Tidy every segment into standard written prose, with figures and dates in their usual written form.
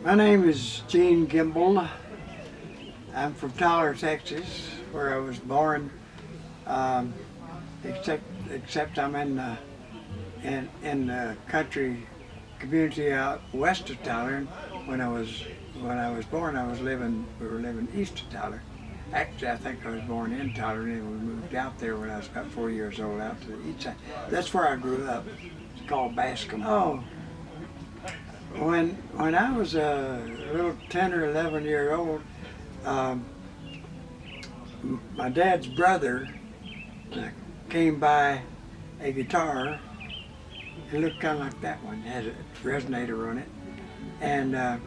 My name is Gene Gimble. I'm from Tyler, Texas, where I was born. Um, except I'm in the country community out west of Tyler. When I was born, we were living east of Tyler. Actually, I think I was born in Tyler, and then we moved out there when I was about 4 years old, out to the east side. That's where I grew up. It's called Bascom. Oh, when I was a little 10 or 11-year old, my dad's brother came by a guitar. It looked kind of like that one. It had a resonator on it, and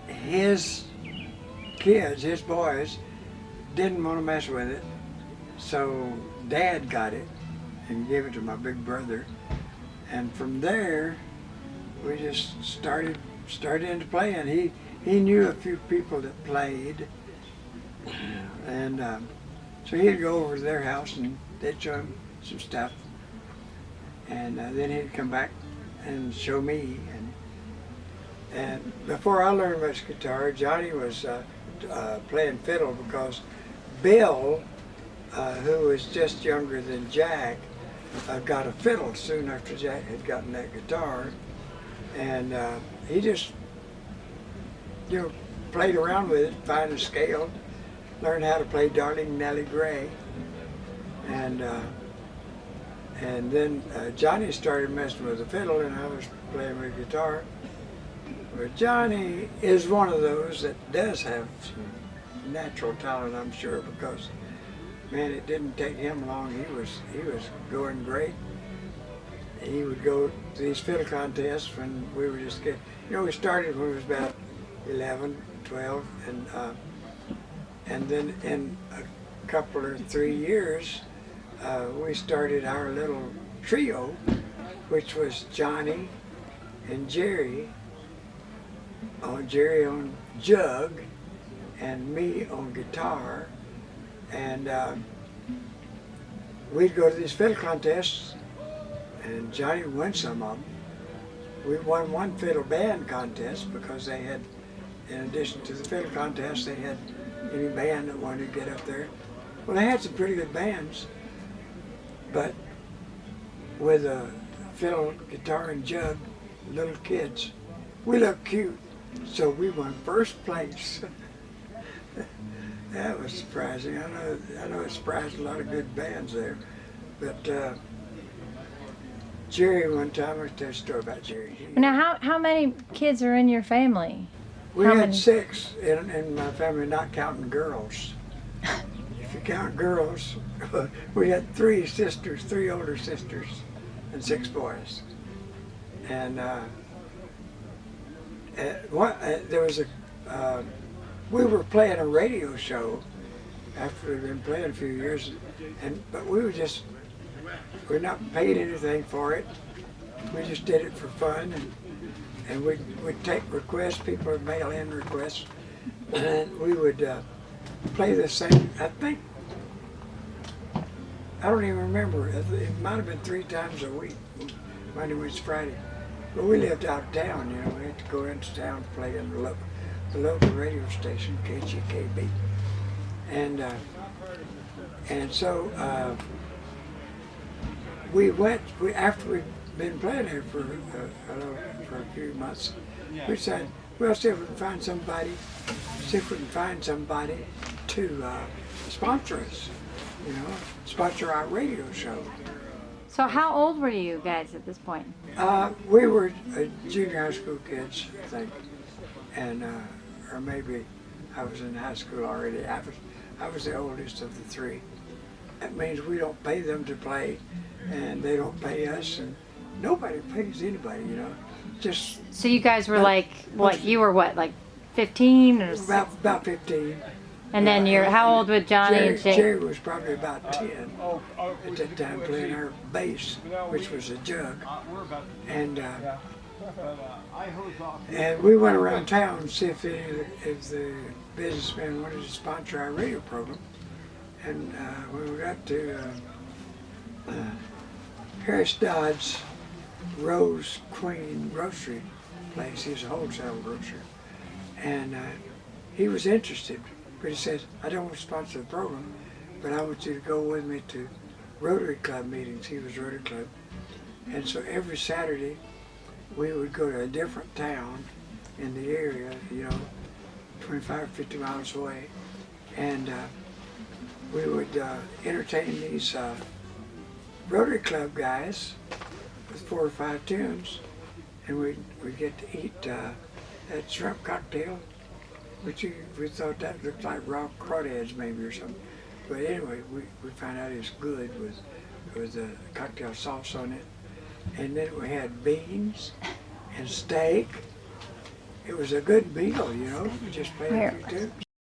his kids, his boys, didn't want to mess with it, so Dad got it and gave it to my big brother, and from there we just started into playing. He knew a few people that played, and so he'd go over to their house and they'd show him some stuff, and then he'd come back and show me. And before I learned much guitar, Johnny was playing fiddle, because Bill, who was just younger than Jack, got a fiddle soon after Jack had gotten that guitar, and he just, played around with it, find a scale, learned how to play Darling Nellie Gray, and then Johnny started messing with the fiddle, and I was playing with guitar. But Johnny is one of those that does have some natural talent, I'm sure, because, man, it didn't take him long. He was going great. He would go to these fiddle contests when we were just kids. We started when we was about 11, 12, and then in a couple or 3 years, we started our little trio, which was Johnny and Jerry on jug, and me on guitar, and we'd go to these fiddle contests, and Johnny won some of them. We won one fiddle band contest because they had, in addition to the fiddle contest, they had any band that wanted to get up there. Well, they had some pretty good bands, but with a fiddle, guitar, and jug, little kids, we looked cute, so we won first place. That was surprising. I know it surprised a lot of good bands there, but Jerry, one time, I'll tell you a story about Jerry. Now, how many kids are in your family? We had 6 in my family, not counting girls. If you count girls, we had 3 sisters, 3 older sisters, and 6 boys. And there was we were playing a radio show after we'd been playing a few years, but we're not paid anything for it. We just did it for fun, and we'd take requests. People would mail in requests, and we would play this thing. I don't even remember. It might have been 3 times a week, Monday, Wednesday, Friday. But we lived out of town, we had to go into town to play in the local radio station, KGKB. And so after we'd been playing there for a few months, we decided, well, see if we can find somebody to sponsor us, sponsor our radio show. So how old were you guys at this point? We were junior high school kids, I think, and or maybe I was in high school already. I was the oldest of the 3. That means we don't pay them to play, and they don't pay us, and nobody pays anybody, Just so you guys were you were what, like 15 or about 15. And then how old were Johnny and Jake? Jerry was probably about 10 at that time, playing our bass, which was a jug. And we went around town to see if the businessmen wanted to sponsor our radio program. And when we got to Harris Dodd's Rose Queen Grocery, place. He was a wholesale grocer. And he was interested, but he said, I don't want to sponsor the program, but I want you to go with me to Rotary Club meetings. He was Rotary Club. And so every Saturday, we would go to a different town in the area, 25, 50 miles away. And we would entertain these Rotary Club guys with 4 or 5 tunes, and we'd get to eat that shrimp cocktail, which we thought that looked like raw crawdads maybe or something. But anyway, we found out it was good with a cocktail sauce on it. And then we had beans and steak. It was a good meal, we just played a few tunes.